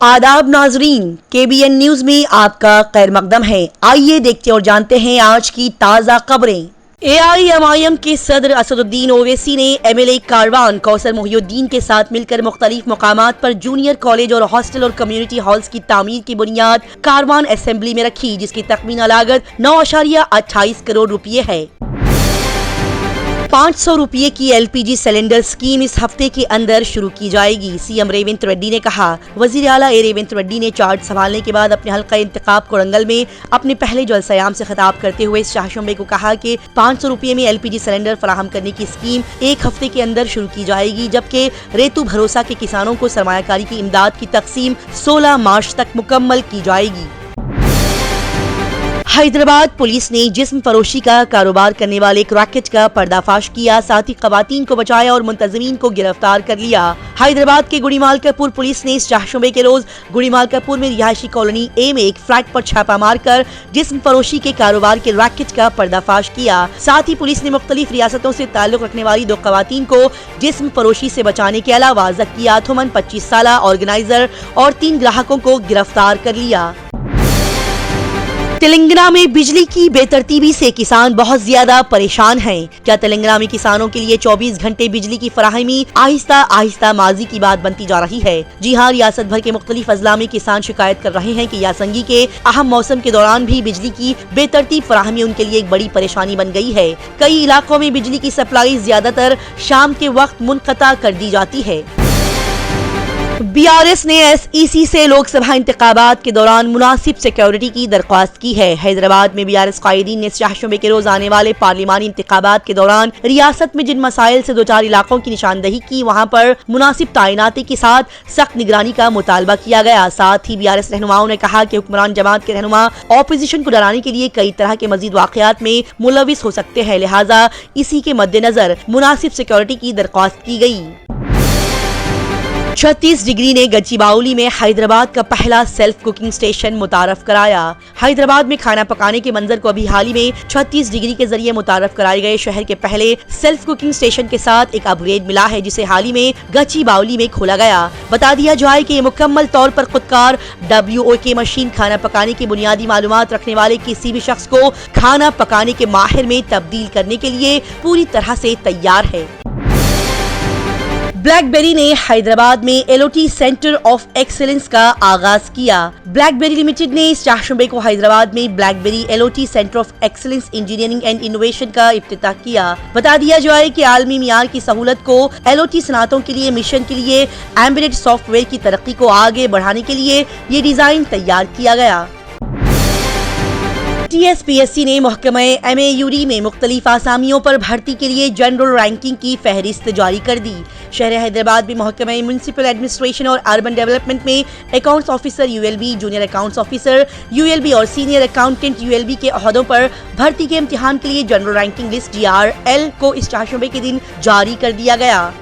आदाब नाजरीन, KBN news में आपका खैर मकदम है। आइए देखते और जानते हैं आज की ताज़ा खबरें। AIMIM के सदर असदुद्दीन ओवैसी ने MLA कारवान कौसर मोहिउद्दीन के साथ मिलकर मुख्तलिफ मकामात पर जूनियर कॉलेज और हॉस्टल और कम्युनिटी हॉल्स की तामीर की बुनियाद कारवान असेंबली में रखी, जिसकी तखमीना लागत 9.28 करोड़ रुपये है। 500 रुपये की LPG सिलेंडर स्कीम इस हफ्ते के अंदर शुरू की जाएगी, CM रेवंत रेड्डी ने कहा। वजीर आला रेवंत रेड्डी ने चार्ज संभालने के बाद अपने हल्का इंतखाब कोरंगल में अपने पहले जलसायाम से खिताब करते हुए शाहशुंबे को कहा कि 500 रुपये में LPG सिलेंडर फराहम करने की स्कीम एक हफ्ते के अंदर शुरू की जाएगी, जबकि रेतु भरोसा के किसानों को सरमायाकारी की इमदाद की तकसीम 16 मार्च तक मुकम्मल की जाएगी। हैदराबाद पुलिस ने जिस्म फरोशी का कारोबार करने वाले एक रैकेट का पर्दाफाश किया, साथ ही खवातीन को बचाया और मुंतजिमीन को गिरफ्तार कर लिया। हैदराबाद के गुड़ीमालकापुर पुलिस ने इस शाहशुंबे के रोज गुड़ीमालकापुर में रिहायशी कॉलोनी A में एक फ्लैट पर छापा मारकर जिस्म फरोशी के कारोबार के रैकेट का पर्दाफाश किया। साथ ही पुलिस ने मुख्तलिफ रियासतों से ताल्लुक रखने वाली 2 खवातीन को जिस्म फरोशी से बचाने के अलावा ज़किया थुमन 25 साला ऑर्गेनाइजर और 3 ग्राहकों को गिरफ्तार कर लिया। तेलंगाना में बिजली की बेतरतीबी से किसान बहुत ज्यादा परेशान हैं। क्या तेलंगाना में किसानों के लिए 24 घंटे बिजली की फराहमी आहिस्ता आहिस्ता माजी की बात बनती जा रही है? जी हाँ, रियासत भर के मुख्तलिफ अजला में किसान शिकायत कर रहे हैं कि यासंगी के अहम मौसम के दौरान भी बिजली की बेतरतीब फराहमी उनके लिए एक बड़ी परेशानी बन गई है। कई इलाकों में बिजली की सप्लाई ज्यादातर शाम के वक्त मुनक़ता कर दी जाती है। BRS ने SEC से लोकसभा इंतखाबात के दौरान मुनासिब सिक्योरिटी की दरख्वास्त की है। हैदराबाद में BRS कायदीन ने शाहशुंबे के रोज आने वाले पार्लिमानी इंतखाबात के दौरान रियासत में जिन मसाइल से 2-4 इलाकों की निशानदही की, वहां पर मुनासिब तैनाती के साथ सख्त निगरानी का मुतालबा किया गया। साथ ही BRS रहनुमाओं ने कहा कि हुक्मरान जमात के रहनुमा ऑपोजिशन को डराने के लिए कई तरह के मजीद वाक़यात में मुलविस हो सकते हैं, लिहाजा इसी के मद्देनजर मुनासिब सिक्योरिटी की दरख्वास्त की गई। 36 डिग्री ने गच्चीबाउली में हैदराबाद का पहला सेल्फ कुकिंग स्टेशन मुतारफ कराया। हैदराबाद में खाना पकाने के मंजर को अभी हाल ही में 36 डिग्री के जरिए मुतारफ कराए गए शहर के पहले सेल्फ कुकिंग स्टेशन के साथ एक अपग्रेड मिला है, जिसे हाल ही में गच्चीबाउली में खोला गया। बता दिया जाए कि ये मुकम्मल तौर पर खुदकार WOK मशीन खाना पकाने की बुनियादी मालूमात रखने वाले किसी भी शख्स को खाना पकाने के माहिर में तब्दील करने के लिए पूरी तरह से तैयार है। ब्लैकबेरी ने हैदराबाद में LOT सेंटर ऑफ एक्सीलेंस का आगाज किया। ब्लैकबेरी लिमिटेड ने इस शाहशुंबे को हैदराबाद में blackberry LOT centre of excellence engineering and innovation का इफ्तिताह किया। बता दिया जाए कि आलमी मियार की सहूलत को LOT सनातों के लिए मिशन के लिए एम्बेडेड सॉफ्टवेयर की तरक्की को आगे बढ़ाने के लिए ये डिजाइन तैयार किया गया। TSPSC ने महकमा MAUD में मुख्तलिफ आसामियों पर भर्ती के लिए जनरल रैंकिंग की फहरिस्त जारी कर दी। शहर हैदराबाद में महकमा म्युनिसिपल एडमिनिस्ट्रेशन और अर्बन डेवलपमेंट में accounts officer ULB, junior accounts officer ULB और सीनियर अकाउंटेंट ULB के ओहदों पर भर्ती के इम्तिहान के लिए जनरल रैंकिंग लिस्ट GRL को इस शाहशुंबे के दिन जारी कर दिया गया।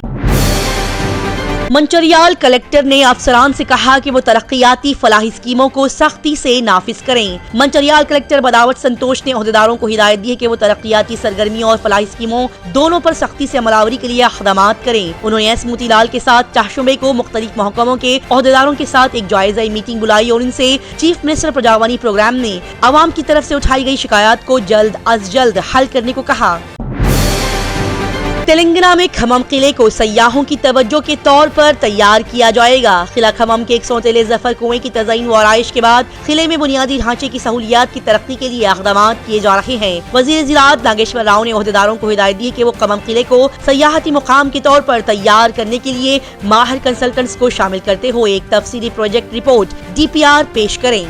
मंचरियाल कलेक्टर ने अफसरान से कहा कि वो तरक्याती फलाही स्कीमों को सख्ती से नाफिज करें। मंचरियाल कलेक्टर बदावत संतोष ने ओहदेदारों को हिदायत दी है कि वो तरक्याती सरगर्मियों और फलाही स्कीमों दोनों पर सख्ती से अमलावरी के लिए इक़दामात करें। उन्होंने एस मोतीलाल के साथ शाहशुंबे को मुख्तलिफ महकमों के ओहदेदारों के साथ एक जायजा मीटिंग बुलाई और इनसे चीफ मिनिस्टर प्रजावानी प्रोग्राम में अवाम की तरफ से उठाई गई शिकायत को जल्द अज जल्द हल करने को कहा। तेलंगाना में खमम किले को सयाहों की तवज्जो के तौर पर तैयार किया जाएगा। किला खमम के 133 जफर कुएं की तज़यीन व आराइश के बाद किले में बुनियादी ढांचे की सहूलियात की तरक्की के लिए इक़दाम किए जा रहे हैं। वज़ीर ज़राअत नागेश्वर राव ने ओहदेदारों को हिदायत दी कि वो खमम किले को सयाहती मुकाम के तौर पर तैयार करने के लिए माहिर कंसल्टेंट्स को शामिल करते हुए एक तफसीली प्रोजेक्ट रिपोर्ट DPR पेश करें।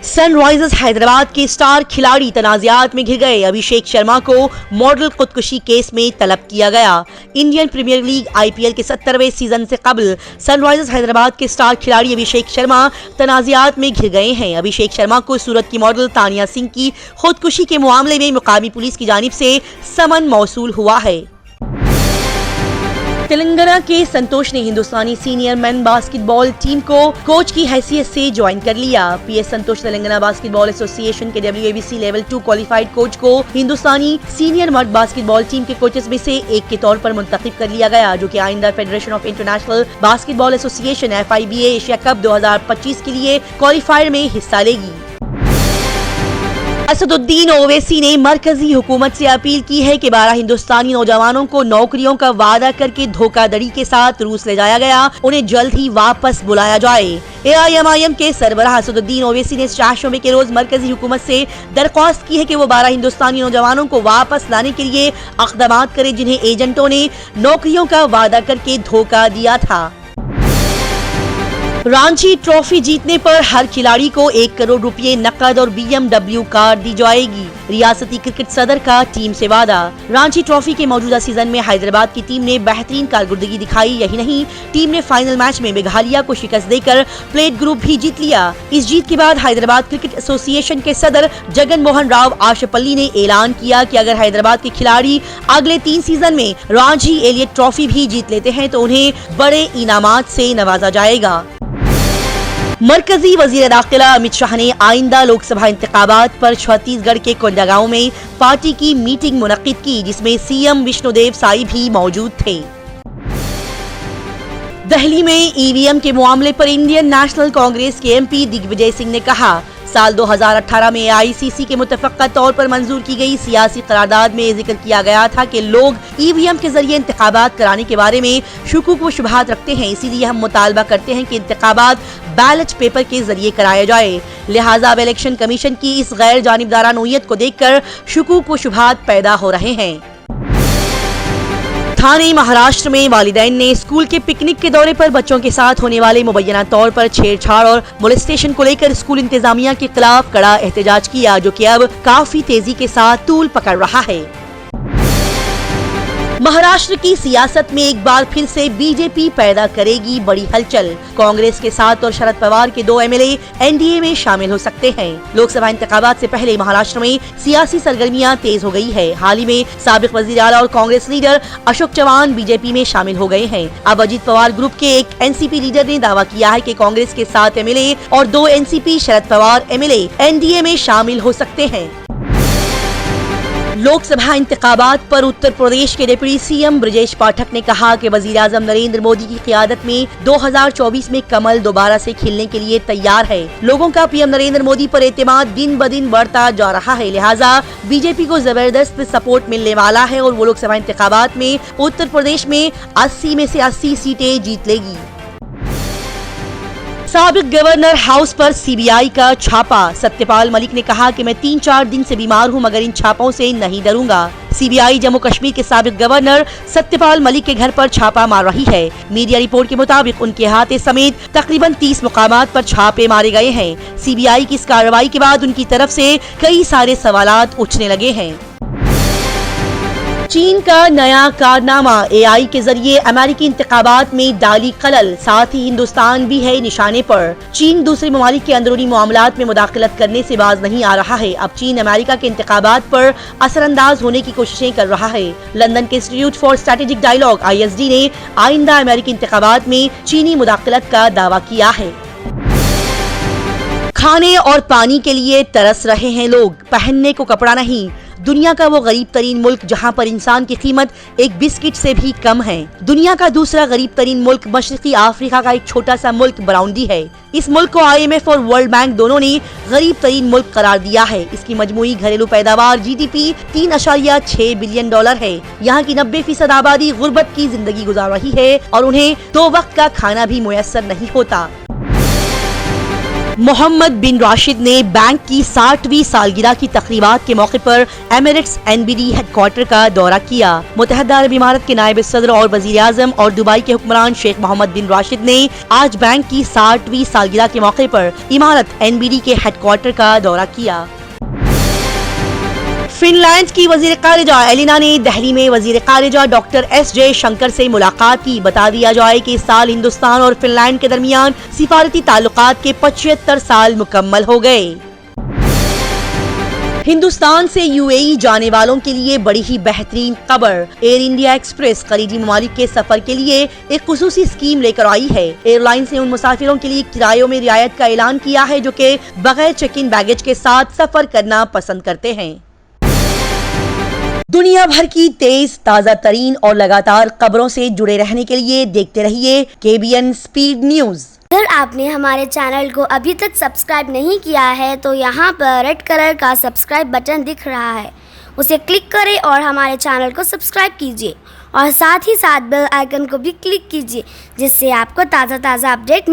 सनराइजर्स हैदराबाद के स्टार खिलाड़ी तनाज़ात में घिर गए। अभिषेक शर्मा को मॉडल खुदकुशी केस में तलब किया गया। इंडियन प्रीमियर लीग IPL के 70वें सीजन से कबल सनराइजर्स हैदराबाद के स्टार खिलाड़ी अभिषेक शर्मा तनाज़ात में घिर गए हैं। अभिषेक शर्मा को सूरत की मॉडल तानिया सिंह की खुदकुशी के मामले में मुकामी पुलिस की जानिब से समन मौसूल हुआ है। تلنگانہ کے سنتوش نے ہندوستانی سینئر مین باسکٹ بال ٹیم کو کوچ کی حیثیت سے جوائن کر لیا۔ پی ایس سنتوش تلنگانہ باسکٹ بال ایسوسی ایشن کے WABC لیول 2 کوالیفائڈ کوچ کو ہندوستانی سینئر مرد باسکٹ بال ٹیم کے کوچز میں سے ایک کے طور پر منتخب کر لیا گیا، جو کہ آئندہ فیڈریشن آف انٹرنیشنل باسکٹ بال ایسوسی ایشن FIBA ایشیا کپ 2025 کے لیے کوالیفائر میں حصہ لے گی۔ اسد الدین اویسی نے مرکزی حکومت سے اپیل کی ہے کہ 12 ہندوستانی نوجوانوں کو نوکریوں کا وعدہ کر کے دھوکہ دڑی کے ساتھ روس لے جایا گیا، انہیں جلد ہی واپس بلایا جائے۔ AIMIM کے سربراہ اسد الدین اویسی نے چہارشنبے کے روز مرکزی حکومت سے درخواست کی ہے کہ وہ 12 ہندوستانی نوجوانوں کو واپس لانے کے لیے اقدامات کرے جنہیں ایجنٹوں نے نوکریوں کا وعدہ کر کے دھوکہ دیا تھا۔ رانچی ٹرافی جیتنے پر ہر کھلاڑی کو 1 کروڑ روپے نقد اور BMW کار دی جائے گی، ریاستی کرکٹ صدر کا ٹیم سے وعدہ۔ رانچی ٹرافی کے موجودہ سیزن میں حیدرآباد کی ٹیم نے بہترین کارکردگی دکھائی، یہی نہیں ٹیم نے فائنل میچ میں میگھالیہ کو شکست دے کر پلیٹ گروپ بھی جیت لیا۔ اس جیت کے بعد حیدرآباد کرکٹ ایسوسی ایشن کے صدر جگن موہن راؤ آشپلی نے اعلان کیا کہ اگر حیدرآباد کے کھلاڑی اگلے 3 سیزن میں رانجی ایلیٹ ٹرافی بھی جیت لیتے ہیں تو انہیں بڑے انعامات سے نوازا جائے گا۔ مرکزی وزیر داخلہ امت شاہ نے آئندہ لوک سبھا انتخابات پر چھتیس گڑھ کے کونڈاگاؤں میں پارٹی کی میٹنگ منعقد کی، جس میں CM وشنو دیو سائی بھی موجود تھے۔ دہلی میں EVM کے معاملے پر انڈین نیشنل کانگریس کے MP دگ وجے سنگھ نے کہا، سال 2018 میں AICC کے متفقہ طور پر منظور کی گئی سیاسی قرارداد میں ذکر کیا گیا تھا کہ لوگ EVM کے ذریعے انتخابات کرانے کے بارے میں شکوک و شبہات رکھتے ہیں، اسی لیے ہم مطالبہ کرتے ہیں کہ انتخابات بیلٹ پیپر کے ذریعے کرائے جائے، لہٰذا اب الیکشن کمیشن کی اس غیر جانبدارانہ نوعیت کو دیکھ کر شکوک و شبہات پیدا ہو رہے ہیں۔ تھانے مہاراشٹر میں والدین نے اسکول کے پکنک کے دورے پر بچوں کے ساتھ ہونے والے مبینہ طور پر چھیڑ چھاڑ اور مولیسٹیشن کو لے کر اسکول انتظامیہ کے خلاف کڑا احتجاج کیا، جو کہ اب کافی تیزی کے ساتھ طول پکڑ رہا ہے۔ مہاراشٹر کی سیاست میں ایک بار پھر سے BJP پیدا کرے گی بڑی ہلچل، کانگریس کے ساتھ اور شرد پوار کے 2 MLA NDA میں شامل ہو سکتے ہیں۔ لوک سبھا انتخابات سے پہلے مہاراشٹر میں سیاسی سرگرمیاں تیز ہو گئی ہے۔ حال ہی میں سابق وزیر اعلیٰ اور کانگریس لیڈر اشوک چوہان BJP میں شامل ہو گئے ہیں۔ اب اجیت پوار گروپ کے ایک NCP لیڈر نے دعویٰ کیا ہے کہ کانگریس کے 7 MLA اور 2 NCP Sharad Pawar MLA NDA میں شامل ہو سکتے ہیں۔ لوک سبھا انتخابات پر اتر پردیش کے ڈپٹی CM برجیش پاٹھک نے کہا کہ وزیر اعظم نریندر مودی کی قیادت میں 2024 میں کمل دوبارہ سے کھلنے کے لیے تیار ہے۔ لوگوں کا PM نریندر مودی پر اعتماد دن بدن بڑھتا جا رہا ہے، لہٰذا BJP کو زبردست سپورٹ ملنے والا ہے اور وہ لوک سبھا انتخابات میں اتر پردیش میں 80 میں سے 80 سیٹیں جیت لے گی۔ سابق گورنر ہاؤس پر CBI کا چھاپا، ستیہ پال ملک نے کہا کہ میں 3-4 دن سے بیمار ہوں مگر ان چھاپوں سے نہیں ڈروں گا۔ CBI جموں کشمیر کے سابق گورنر ستیہ پال ملک کے گھر پر چھاپا مار رہی ہے۔ میڈیا رپورٹ کے مطابق ان کے احاطے سمیت تقریباً 30 مقامات پر چھاپے مارے گئے ہیں۔ CBI کی اس کارروائی کے بعد ان کی طرف سے کئی سارے سوالات اٹھنے لگے ہیں۔ چین کا نیا کارنامہ، AI کے ذریعے امریکی انتخابات میں ڈالی خلل، ساتھ ہی ہندوستان بھی ہے نشانے پر۔ چین دوسرے ممالک کے اندرونی معاملات میں مداخلت کرنے سے باز نہیں آ رہا ہے۔ اب چین امریکہ کے انتخابات پر اثر انداز ہونے کی کوششیں کر رہا ہے۔ لندن کے institute for strategic dialogue ISD نے آئندہ امریکی انتخابات میں چینی مداخلت کا دعویٰ کیا ہے۔ کھانے اور پانی کے لیے ترس رہے ہیں لوگ، پہننے کو کپڑا نہیں۔ دنیا کا وہ غریب ترین ملک جہاں پر انسان کی قیمت ایک بسکٹ سے بھی کم ہے۔ دنیا کا دوسرا غریب ترین ملک مشرقی افریقہ کا ایک چھوٹا سا ملک برونڈی ہے۔ اس ملک کو IMF اور ورلڈ بینک دونوں نے غریب ترین ملک قرار دیا ہے۔ اس کی مجموعی گھریلو پیداوار GDP $3.6 بلین ہے۔ یہاں کی 90% آبادی غربت کی زندگی گزار رہی ہے اور انہیں 2 وقت کا کھانا بھی میسر نہیں ہوتا۔ محمد بن راشد نے بینک کی 60ویں سالگرہ کی تقریبات کے موقع پر ایمریٹس NBD ہیڈ کوارٹر کا دورہ کیا۔ متحدہ عرب امارات کے نائب صدر اور وزیر اعظم اور دبئی کے حکمران شیخ محمد بن راشد نے آج بینک کی 60ویں سالگرہ کے موقع پر امارت NBD کے ہیڈ کوارٹر کا دورہ کیا۔ فن لینڈ کی وزیر خارجہ ایلینا نے دہلی میں وزیر خارجہ ڈاکٹر S جے شنکر سے ملاقات کی۔ بتا دیا جائے کہ اس سال ہندوستان اور فن لینڈ کے درمیان سفارتی تعلقات کے 75 سال مکمل ہو گئے۔ हिंदुस्तान से यूएई जाने वालों के लिए बड़ी ही बेहतरीन खबर। एयर इंडिया एक्सप्रेस खलीजी ममालिक के सफर के लिए एक खुसूसी स्कीम लेकर आई है। एयरलाइंस ने उन मुसाफिरों के लिए किरायों में रियायत का ऐलान किया है जो कि बगैर चेक इन बैगेज के साथ सफर करना पसंद करते हैं। दुनिया भर की तेज, ताज़ा तरीन और लगातार खबरों से जुड़े रहने के लिए देखते रहिए KBN स्पीड न्यूज। अगर आपने हमारे चैनल को अभी तक सब्सक्राइब नहीं किया है तो यहाँ पर रेड कलर का सब्सक्राइब बटन दिख रहा है, उसे क्लिक करें और हमारे चैनल को सब्सक्राइब कीजिए और साथ ही साथ बेल आइकन को भी क्लिक कीजिए जिससे आपको ताज़ा अपडेट